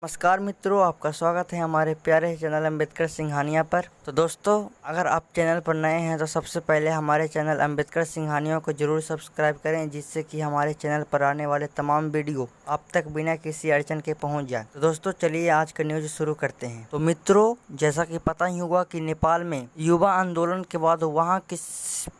नमस्कार मित्रों, आपका स्वागत है हमारे प्यारे चैनल अम्बेडकर सिंघानिया पर। तो दोस्तों, अगर आप चैनल पर नए हैं तो सबसे पहले हमारे चैनल अम्बेडकर सिंघानिया को जरूर सब्सक्राइब करें, जिससे कि हमारे चैनल पर आने वाले तमाम वीडियो आप तक बिना किसी अड़चन के पहुंच जाए। तो दोस्तों, चलिए आज का न्यूज शुरू करते हैं। तो मित्रों, जैसा कि पता ही होगा कि नेपाल में युवा आंदोलन के बाद वहाँ के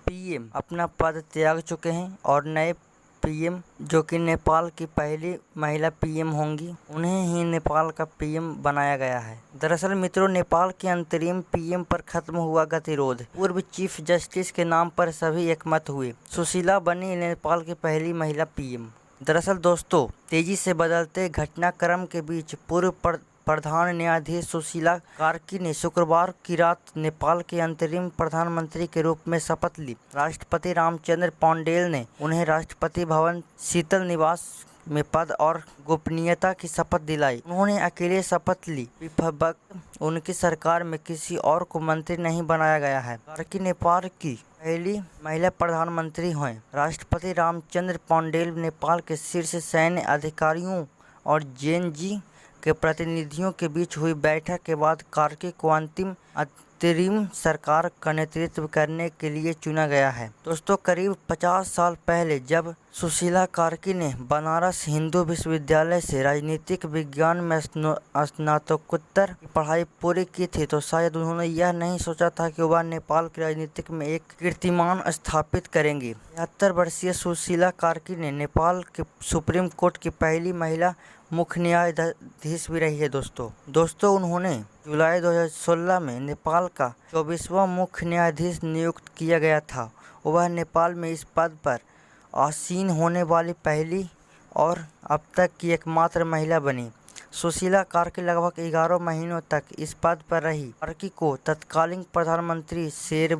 पीएम अपना पद त्याग चुके हैं और नए पीएम, जो कि नेपाल की पहली महिला पीएम होंगी, उन्हें ही नेपाल का पीएम बनाया गया है। दरअसल मित्रों, नेपाल के अंतरिम पीएम पर खत्म हुआ गतिरोध। पूर्व चीफ जस्टिस के नाम पर सभी एकमत हुए। सुशीला बनी नेपाल की पहली महिला पीएम। दरअसल दोस्तों, तेजी से बदलते घटनाक्रम के बीच पूर्व प्रधान न्यायाधीश सुशीला कार्की ने शुक्रवार की रात नेपाल के अंतरिम प्रधानमंत्री के रूप में शपथ ली। राष्ट्रपति रामचंद्र पौडेल ने उन्हें राष्ट्रपति भवन शीतल निवास में पद और गोपनीयता की शपथ दिलाई। उन्होंने अकेले शपथ ली। वक्त उनकी सरकार में किसी और को मंत्री नहीं बनाया गया है। कार्की नेपाल की पहली महिला प्रधानमंत्री हुए। राष्ट्रपति रामचंद्र पौडेल नेपाल के शीर्ष सैन्य अधिकारियों और जेएनजी के प्रतिनिधियों के बीच हुई बैठक के बाद कार्की को अंतरिम सरकार का नेतृत्व करने के लिए चुना गया है। दोस्तों, करीब 50 साल पहले जब सुशीला कार्की ने बनारस हिंदू विश्वविद्यालय से राजनीतिक विज्ञान में स्नातकोत्तर की पढ़ाई पूरी की थी, तो शायद उन्होंने यह नहीं सोचा था कि वह नेपाल की राजनीतिक में एक कीर्तिमान स्थापित करेंगी। 73 वर्षीय सुशीला कार्की ने नेपाल के सुप्रीम कोर्ट की पहली महिला मुख्य न्यायाधीश भी रही है। दोस्तों, उन्होंने जुलाई 2016 में नेपाल का 24वां मुख्य न्यायाधीश नियुक्त किया गया था। वह नेपाल में इस पद पर आसीन होने वाली पहली और अब तक की एकमात्र महिला बनी। सुशीला कार्की लगभग 11 महीनों तक इस पद पर रही। कार्की को तत्कालीन प्रधानमंत्री शेर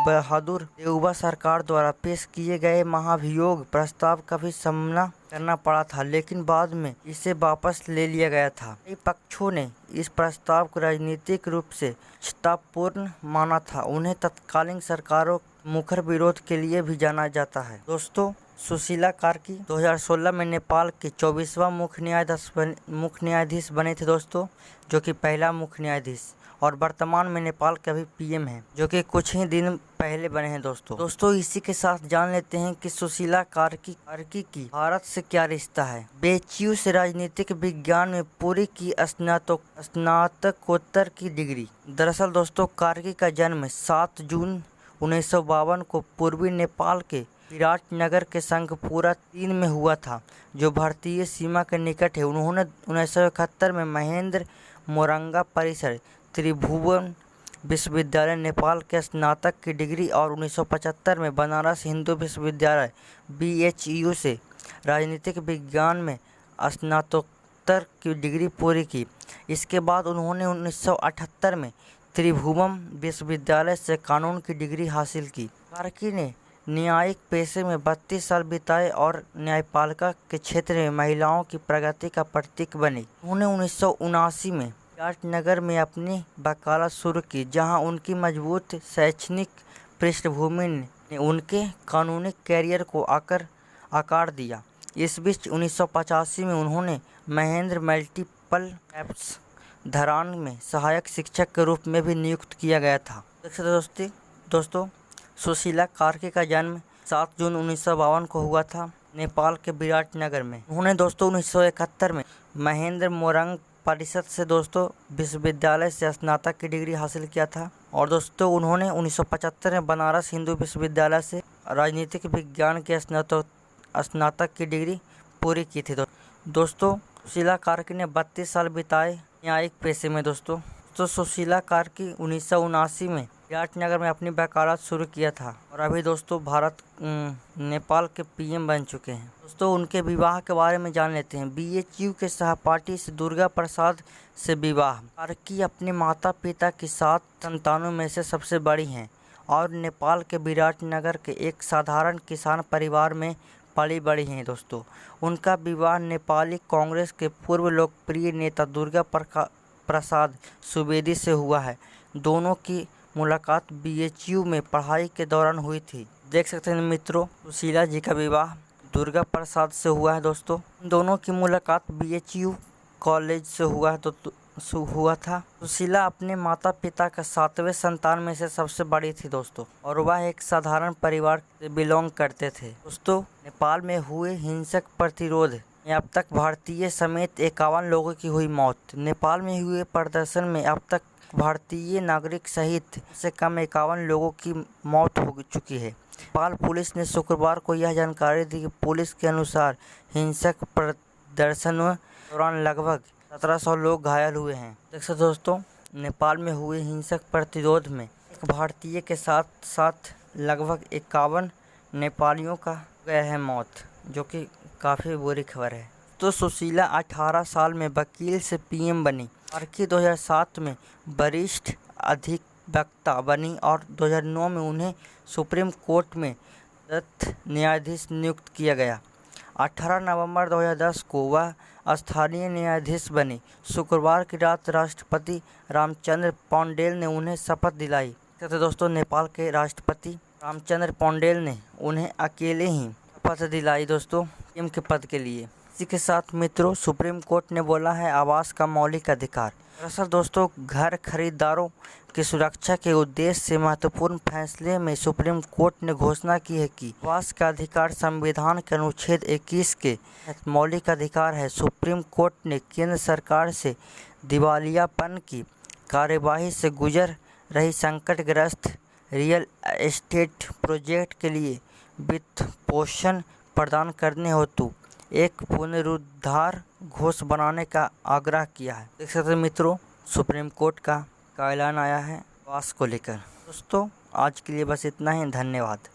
बहादुर देउबा सरकार द्वारा पेश किए गए महाभियोग प्रस्ताव का भी सामना करना पड़ा था, लेकिन बाद में इसे वापस ले लिया गया था। कई पक्षों ने इस प्रस्ताव को राजनीतिक रूप से क्षमतापूर्ण माना था। उन्हें तत्कालीन सरकारों मुखर विरोध के लिए भी जाना जाता है। दोस्तों, सुशीला कार्की 2016 में नेपाल के 24वां मुख्य न्यायाधीश बने थे दोस्तों, जो कि पहला मुख्य न्यायाधीश, और वर्तमान में नेपाल के अभी पीएम हैं, जो कि कुछ ही दिन पहले बने हैं। दोस्तों, इसी के साथ जान लेते हैं कि सुशीला कार्की की भारत से क्या रिश्ता है। बीएचयू से राजनीतिक विज्ञान में पूरी की स्नातकोत्तर की डिग्री। दरअसल दोस्तों, कार्की का जन्म 7 जून 1952 को पूर्वी नेपाल के विराटनगर के शंखपुरा 3 में हुआ था, जो भारतीय सीमा के निकट है। उन्होंने 1971 में महेंद्र मोरंगा परिसर त्रिभुवन विश्वविद्यालय नेपाल के स्नातक की डिग्री और 1975 में बनारस हिंदू विश्वविद्यालय बीएचयू से राजनीतिक विज्ञान में स्नातकोत्तर की डिग्री पूरी की। इसके बाद उन्होंने 1978 में त्रिभुवन विश्वविद्यालय से कानून की डिग्री हासिल की। कार्की ने न्यायिक पेशे में 32 साल बिताए और न्यायपालिका के क्षेत्र में महिलाओं की प्रगति का प्रतीक बनी। उन्होंने 1979 में विराटनगर में अपनी वकालत शुरू की, जहां उनकी मजबूत शैक्षणिक पृष्ठभूमि ने उनके कानूनी कैरियर को आकार दिया। इस बीच 1985 में उन्होंने महेंद्र मल्टीपल एप्स धरान में सहायक शिक्षक के रूप में भी नियुक्त किया गया था। दोस्तों, सुशीला कार्की का जन्म 7 जून 1952 को हुआ था नेपाल के विराटनगर में। उन्होंने दोस्तों 1971 में महेंद्र मोरंग परिषद से विश्वविद्यालय से स्नातक की डिग्री हासिल किया था, और दोस्तों उन्होंने 1975 में बनारस हिंदू विश्वविद्यालय से राजनीतिक विज्ञान के स्नातक की डिग्री पूरी की थी। दोस्तों, सुशीला कार्की ने 32 साल बिताए न्यायिक पेशे में। दोस्तों, सुशीला कार्की 1979 में विराटनगर में अपनी वकालत शुरू किया था, और अभी दोस्तों नेपाल के पीएम बन चुके हैं। दोस्तों, उनके विवाह के बारे में जान लेते हैं। बीएचयू के सहपाठी से दुर्गा प्रसाद से विवाह। कार्की अपने माता पिता की 7 संतानों में से सबसे बड़ी हैं और नेपाल के विराटनगर के एक साधारण किसान परिवार में पली बड़ी हैं। दोस्तों, उनका विवाह नेपाली कांग्रेस के पूर्व लोकप्रिय नेता दुर्गा प्रसाद सुवेदी से हुआ है। दोनों की मुलाकात बीएचयू में पढ़ाई के दौरान हुई थी। देख सकते हैं मित्रों, सुशीला जी का विवाह दुर्गा प्रसाद से हुआ है। दोस्तों, दोनों की मुलाकात बीएचयू कॉलेज से हुआ था। सुशीला अपने माता पिता का 7वें संतान में से सबसे बड़ी थी दोस्तों, और वह एक साधारण परिवार से बिलोंग करते थे। दोस्तों, नेपाल में हुए हिंसक प्रतिरोध में अब तक भारतीय समेत 51 लोगों की हुई मौत। नेपाल में हुए प्रदर्शन में अब तक भारतीय नागरिक सहित से कम 51 लोगों की मौत हो चुकी है। नेपाल पुलिस ने शुक्रवार को यह जानकारी दी कि पुलिस के अनुसार हिंसक प्रदर्शनों दौरान लगभग 1700 लोग घायल हुए हैं। देखिए दोस्तों, नेपाल में हुए हिंसक प्रतिरोध में एक भारतीय के साथ साथ लगभग 51 नेपालियों का गया है मौत, जो कि काफ़ी बुरी खबर है। तो सुशीला 18 साल में वकील से पीएम बनी। मार्च 2007 में वरिष्ठ अधिवक्ता बनी और 2009 में उन्हें सुप्रीम कोर्ट में दत्त न्यायाधीश नियुक्त किया गया। 18 नवंबर 2010 को वह स्थानीय न्यायाधीश बनी। शुक्रवार की रात राष्ट्रपति रामचंद्र पौडेल ने उन्हें शपथ दिलाई। तो दोस्तों, नेपाल के राष्ट्रपति रामचंद्र पौडेल ने उन्हें अकेले ही शपथ दिलाई दोस्तों पीएम के पद के लिए। इसी के साथ मित्रों, सुप्रीम कोर्ट ने बोला है आवास का मौलिक अधिकार। दरअसल दोस्तों, घर खरीदारों की सुरक्षा के उद्देश्य से महत्वपूर्ण फैसले में सुप्रीम कोर्ट ने घोषणा की है कि आवास का अधिकार संविधान के अनुच्छेद 21 के मौलिक अधिकार है। सुप्रीम कोर्ट ने केंद्र सरकार से दिवालियापन की कार्यवाही से गुजर रही संकटग्रस्त रियल एस्टेट प्रोजेक्ट के लिए वित्त पोषण प्रदान करने हेतु एक पुनरुद्धार घोष बनाने का आग्रह किया है। देख सकते हैं मित्रों, सुप्रीम कोर्ट का ऐलान आया है आवास को लेकर। दोस्तों, आज के लिए बस इतना ही। धन्यवाद।